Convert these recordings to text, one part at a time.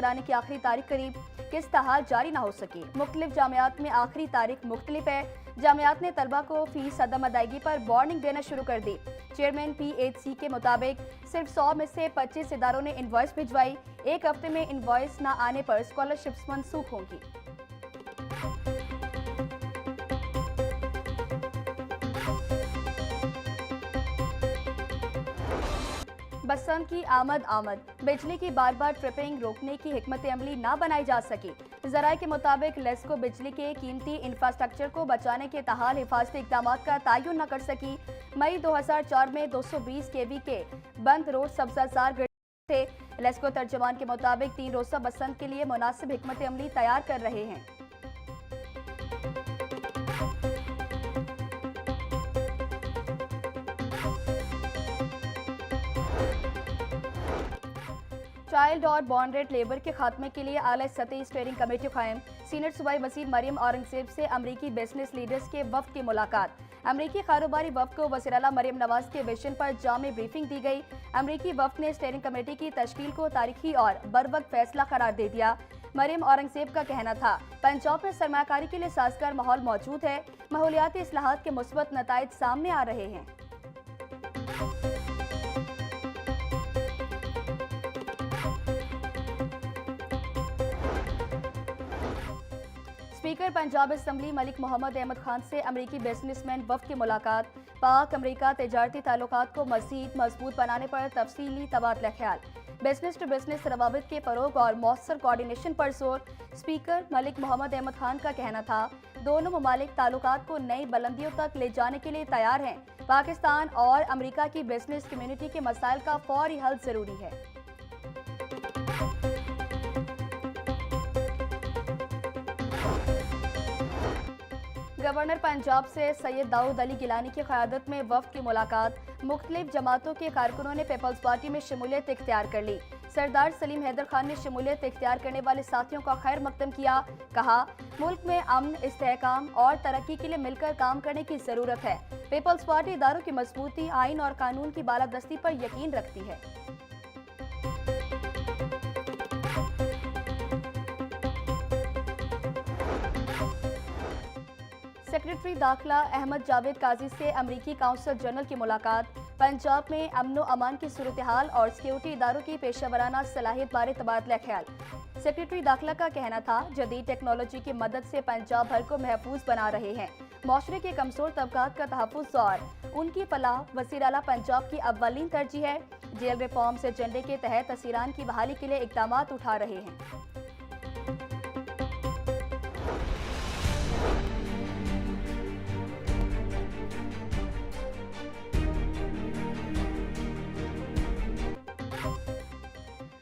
चलाने की आखिरी तारीख करीब, किस तरह जारी ना हो सके। मुख्तलिफ जामियात में आखिरी तारीख मुख्तलिफ है। जामियात ने तलबा को फीस अदम अदायगी पर वार्निंग देना शुरू कर दी। चेयरमैन PHC के मुताबिक सिर्फ 100 में से 25 इदारों ने इनवॉइस भिजवाई। एक हफ्ते में इनवॉइस न आने पर स्कॉलरशिप्स मनसूख होंगी। बसंत की आमद बिजली की बार बार ट्रिपिंग रोकने की हिकमत अमली ना बनाई जा सकी। जराये के मुताबिक लेस्को बिजली के कीमती इंफ्रास्ट्रक्चर को बचाने के तहाल हिफाजती इक़दाम का तयन न कर सकी। मई 2004 में 220 kV के बंद रोड सब्जाजार ग्रिड थे। लेस्को तर्जमान के मुताबिक 3 रोज़ा बसंत के लिए मुनासिब हिकमत अमली तैयार कर रहे हैं। चाइल्ड और बॉर्न रेट लेबर के खात्मे के लिए आला सतही स्टीयरिंग कमेटी कायम। सीनियर सूबाई वज़ीर मरियम औरंगज़ेब से अमरीकी बिजनेस लीडर्स के वफ्द की मुलाकात। अमरीकी कारोबारी वफ्द को वज़ीर आला मरियम नवाज के विजन पर जामे ब्रीफिंग दी गई। अमरीकी वफ्द ने स्टीयरिंग कमेटी की तश्कील को तारीखी और बरवक्त फैसला करार दे दिया। मरियम औरंगज़ेब का कहना था, पंजाब में सरमायाकारी के लिए साजगार माहौल मौजूद है। माहौलियाती इस्लाहात के मुस्बत नताइज सामने आ रहे हैं। स्पीकर पंजाब असम्बली मलिक मोहम्मद अहमद खान से अमरीकी बिजनेसमैन वफ्द की मुलाकात। पाक अमरीका तजारती ताल्लुकात को मज़ीद मजबूत बनाने पर तफसीली तबादला ख्याल। बिजनेस टू बिजनेस रवाबित के फरोग और मौसर कोऑर्डिनेशन पर जोर। स्पीकर मलिक मोहम्मद अहमद खान का कहना था, दोनों ममालिक ताल्लुकात को नई बुलंदियों तक ले जाने के लिए तैयार हैं। पाकिस्तान और अमरीका की बिजनेस कम्युनिटी के मसाइल का फौरी हल जरूरी है। गवर्नर पंजाब से सैयद दाऊद अली गिलानी की क़यादत में वफ्द की मुलाकात। मुख्तलिफ जमातों के कारकुनों ने पीपल्स पार्टी में शमूलियत इख्तियार कर ली। सरदार सलीम हैदर खान ने शमूलियत इख्तियार करने वाले साथियों का खैर मकदम किया। कहा, मुल्क में अमन, इस्तेहकाम और तरक्की के लिए मिलकर काम करने की जरूरत है। पीपल्स पार्टी इदारों की मजबूती, आइन और कानून की बालादस्ती पर यकीन रखती है। सेक्रेटरी दाखिला अहमद जावेद काजी से अमरीकी काउंसल जनरल की मुलाकात। पंजाब में अमन व अमान की सूरत हाल और सिक्योरिटी इदारों की पेशावराना सलाहियत बारे तबादला ख्याल। सेक्रेटरी दाखिला का कहना था, जदीद टेक्नोलॉजी की मदद से पंजाब भर को महफूज बना रहे हैं। माशरे के कमजोर तबकात का तहफ़्फ़ुज़ और उनकी फलाह वज़ीर आला पंजाब की अव्वलीन तरजीह है। जेल रिफॉर्म्स एजेंडे के तहत असीरान की बहाली के लिए इक़दाम उठा रहे हैं।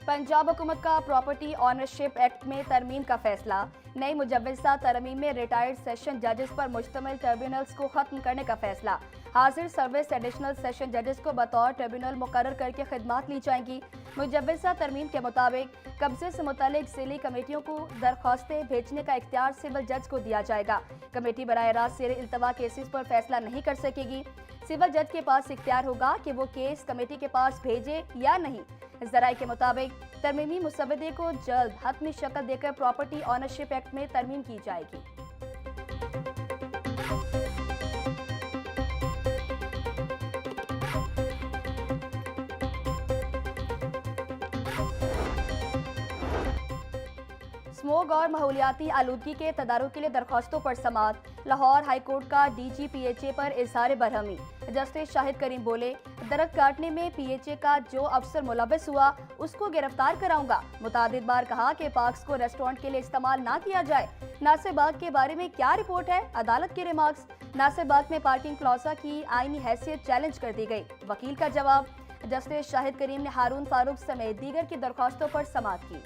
पंजाब हुकूमत का प्रॉपर्टी ऑनरशिप एक्ट में तरमीम का फैसला। नई मुजव्वज़ा तरमीम में रिटायर्ड सेशन जजेस पर मुश्तमिल ट्रिब्यूनल्स को खत्म करने का फैसला। हाजिर सर्विस एडिशनल सेशन जजेस को बतौर ट्रिब्यूनल मुकर्रर करके खिदमात ली जाएंगी। मुजव्वज़ा तरमीम के मुताबिक कब्जे से मुतालिक ज़िली कमेटियों को दरख्वास्तें भेजने का इख्तियार सिविल जज को दिया जाएगा। कमेटी बराह रास्त ज़ेर इल्तवा केसेस पर फैसला नहीं कर सकेगी। सिविल जज के पास इख्तियार होगा कि वो केस कमेटी के पास भेजे या नहीं। जराये के मुताबिक तरमीमी मुसवदे को जल्द हतमी शक्ल देकर प्रॉपर्टी ऑनरशिप एक्ट में तरमीम की जाएगी। स्मोग और माहौलियाती आलूदगी के तदारुक के लिए दरख्वास्तों पर समाअत। लाहौर हाईकोर्ट का DG-PHA पर इज़हार बरहमी। जस्टिस शाहिद करीम बोले, दरख्त काटने में PHA का जो अफसर मुलव्वस हुआ उसको गिरफ्तार कराऊंगा। मुतादिद बार कहा कि पार्क्स को रेस्टोरेंट के लिए इस्तेमाल ना किया जाए। नासिर बाग के बारे में क्या रिपोर्ट है? अदालत के रिमार्क्स। नासिर बाग में पार्किंग प्लाजा की आईनी हैसियत चैलेंज कर दी गई। वकील का जवाब। जस्टिस शाहिद करीम ने हारून फारूक समेत दीगर की दरख्वास्तों पर समाअत की।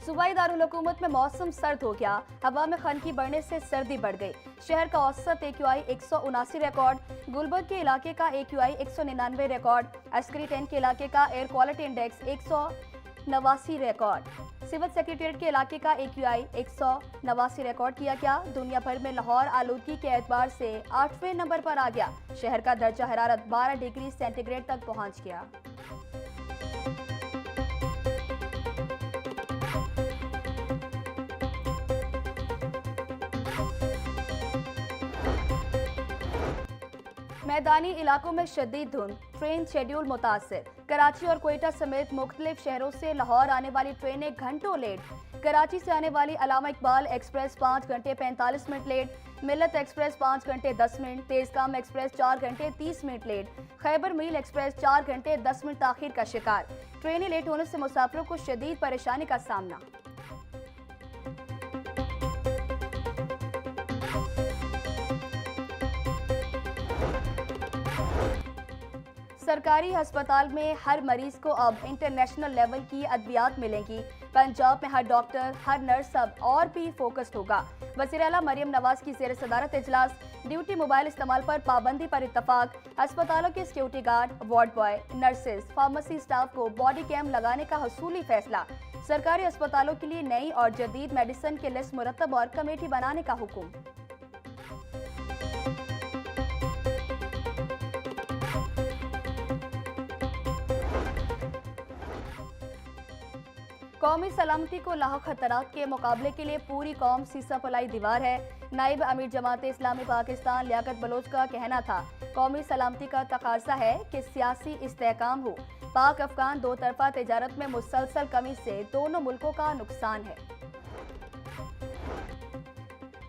सूबाई दारुल हुकूमत में मौसम सर्द हो गया। हवा में खनकी बढ़ने से सर्दी बढ़ गई। शहर का औसत AQI 179 रिकॉर्ड। गुलबर्ग के इलाके का AQI 199 रिकॉर्ड। अस्करी टेन के इलाके का air quality index 189 record. Civil secretariat के इलाके का AQI 189 रिकॉर्ड किया गया। दुनिया भर में लाहौर आलूदगी के एतबार से 8वें नंबर पर आ गया। शहर का दर्जा हरारत 12 डिग्री सेंटीग्रेड तक पहुंच गया। मैदानी इलाकों में शदीद धुंध, ट्रेन शेड्यूल मुतासिर। कराची और क्वेटा समेत मुख्तलिफ शहरों से लाहौर आने वाली ट्रेनें घंटों लेट। कराची से आने वाली अलामा इकबाल एक्सप्रेस 5 घंटे 45 मिनट लेट, मिल्लत एक्सप्रेस 5 घंटे 10 मिनट, तेजकाम एक्सप्रेस 4 घंटे 30 मिनट लेट, खैबर मील एक्सप्रेस 4 घंटे 10 मिनट ताखीर का शिकार। ट्रेनें लेट होने से मुसाफिरों को शदीद परेशानी का सामना। सरकारी अस्पताल में हर मरीज को अब इंटरनेशनल लेवल की अद्वियात मिलेंगी। पंजाब में हर डॉक्टर, हर नर्स अब और भी फोकस्ड होगा। वज़ीर आला मरियम नवाज की ज़ेर सदारत इजलास। ड्यूटी मोबाइल इस्तेमाल पर पाबंदी पर इत्तफाक। अस्पतालों के security guard, ward boy, nurses, pharmacy staff को बॉडी कैम लगाने का हसूली फैसला। सरकारी अस्पतालों के लिए नई और जदीद मेडिसिन की लिस्ट मुरतब और कमेटी बनाने का हुक्म। कौमी सलामती को लाहक खतरात के मुकाबले के लिए पूरी कौम सीसा फलाई दीवार है। नाइब अमीर जमात इस्लामी पाकिस्तान लियाकत बलोच का कहना था, कौमी सलामती का तकाजा है कि सियासी इस्तेहकाम हो। पाक अफगान दो तरफा तिजारत में मुसलसल कमी से दोनों मुल्कों का नुकसान है।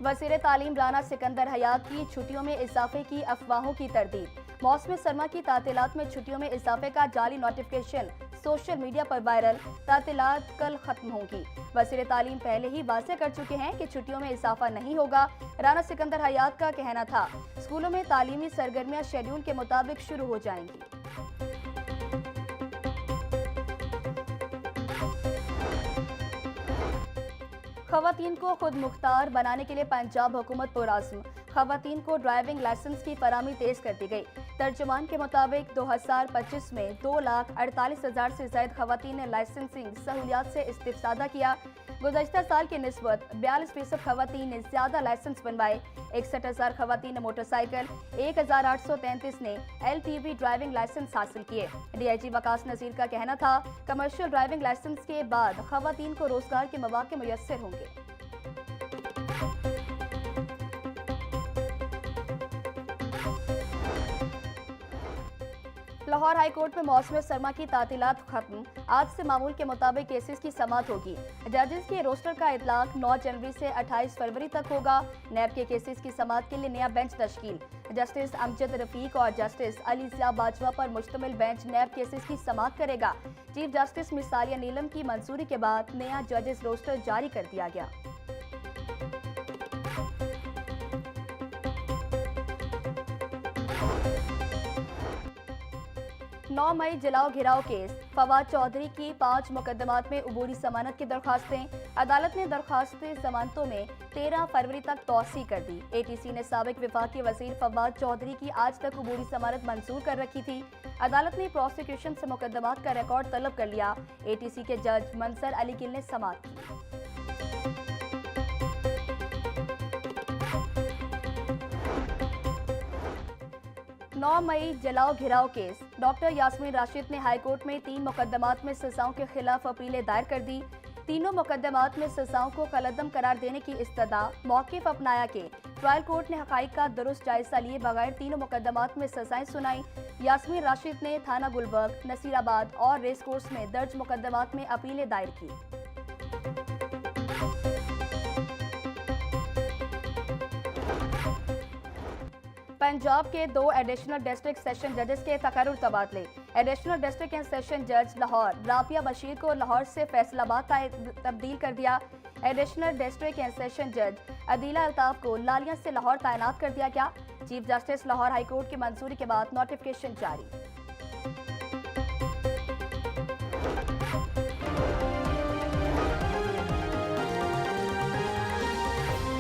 वज़ीर तालीम राना सिकंदर हयात की छुट्टियों में इजाफे की अफवाहों की तरदीद। मौसम सरमा की तातीलात में छुट्टियों में इजाफे का जाली नोटिफिकेशन सोशल मीडिया पर वायरल। तातीलात कल खत्म होंगी। वज़ीर तालीम पहले ही वाज़ेह कर चुके हैं कि छुट्टियों में इजाफा नहीं होगा। राना सिकंदर हयात का कहना था, स्कूलों में तालीमी सरगर्मियां शेड्यूल के मुताबिक शुरू हो जाएंगी। खवातीन को खुद मुख्तार बनाने के लिए पंजाब हुकूमत पुरआज़्म। खवातीन को ड्राइविंग लाइसेंस की फराहमी तेज कर दी गई। तर्जुमान के मुताबिक 2025 में 2,48,000 से ज्यादा खवातीन ने लाइसेंसिंग सहूलियात से इस्तिफादा किया। गुज़श्ता साल की निस्बत 42% खवातीन ने ज्यादा लाइसेंस बनवाए। 61,000 खवातीन ने मोटरसाइकिल, 1,833 ने LTV ड्राइविंग लाइसेंस हासिल किए। DIG वकास नज़ीर का कहना था, कमर्शियल ड्राइविंग लाइसेंस के बाद खवातीन को रोजगार के मौके मुयस्सर होंगे। लाहौर हाई कोर्ट में मौसम सरमा की तातीलात खत्म। आज से मामूल के मुताबिक केसेस की समाअत होगी। जजेस के रोस्टर का इतलाक 9 जनवरी से 28 फरवरी तक होगा। नैब के केसेस की समाअत के लिए नया बेंच तश्कील। जस्टिस अमजद रफीक और जस्टिस अली ज़िया बाजवा पर मुश्तमिल बेंच नैब केसेस की समाअत करेगा। चीफ जस्टिस मिसालिया नीलम की मंजूरी के बाद नया जजेस रोस्टर जारी कर दिया गया। 9 मई जलाओ घिराव केस। फवाद चौधरी की 5 मुकदमात में उबूरी जमानत की दरखास्तें। अदालत ने दरखास्तें जमानतों में 13 फरवरी तक तौसी कर दी। ATC ने साबिक वफाकी वजीर फवाद चौधरी की आज तक उबूरी जमानत मंजूर कर रखी थी। अदालत ने प्रोसिक्यूशन से मुकदमात का रिकॉर्ड तलब कर लिया। ATC के जज मंसर अली गिल ने समाअत की। 9 मई जलाओ घिराव केस। डॉक्टर यास्मीन राशिद ने हाईकोर्ट में 3 मुकदमात में सजाओं के खिलाफ अपीलें दायर कर दी। तीनों मुकदमात में सजाओं को कलअदम करार देने की इस्तदा मौक़िफ़ अपनाया कि ट्रायल कोर्ट ने हक़ाइक़ का दुरुस्त जायजा लिए बगैर तीनों मुकदमात में सजाएं सुनाई। यास्मीन राशिद ने थाना गुलबर्ग, नसीराबाद और रेस कोर्स में दर्ज मुकदमात में अपीलें दायर की। पंजाब के 2 एडिशनल डिस्ट्रिक्ट सेशन जजेस के तकर्रुर तबादले। एडिशनल डिस्ट्रिक्ट एंड सेशन जज लाहौर राबिया बशीर को लाहौर से फैसलाबाद तब्दील कर दिया। एडिशनल डिस्ट्रिक्ट एंड सेशन जज अदीला अल्ताफ को लालिया से लाहौर तैनात कर दिया गया। चीफ जस्टिस लाहौर हाईकोर्ट की मंजूरी के बाद नोटिफिकेशन जारी।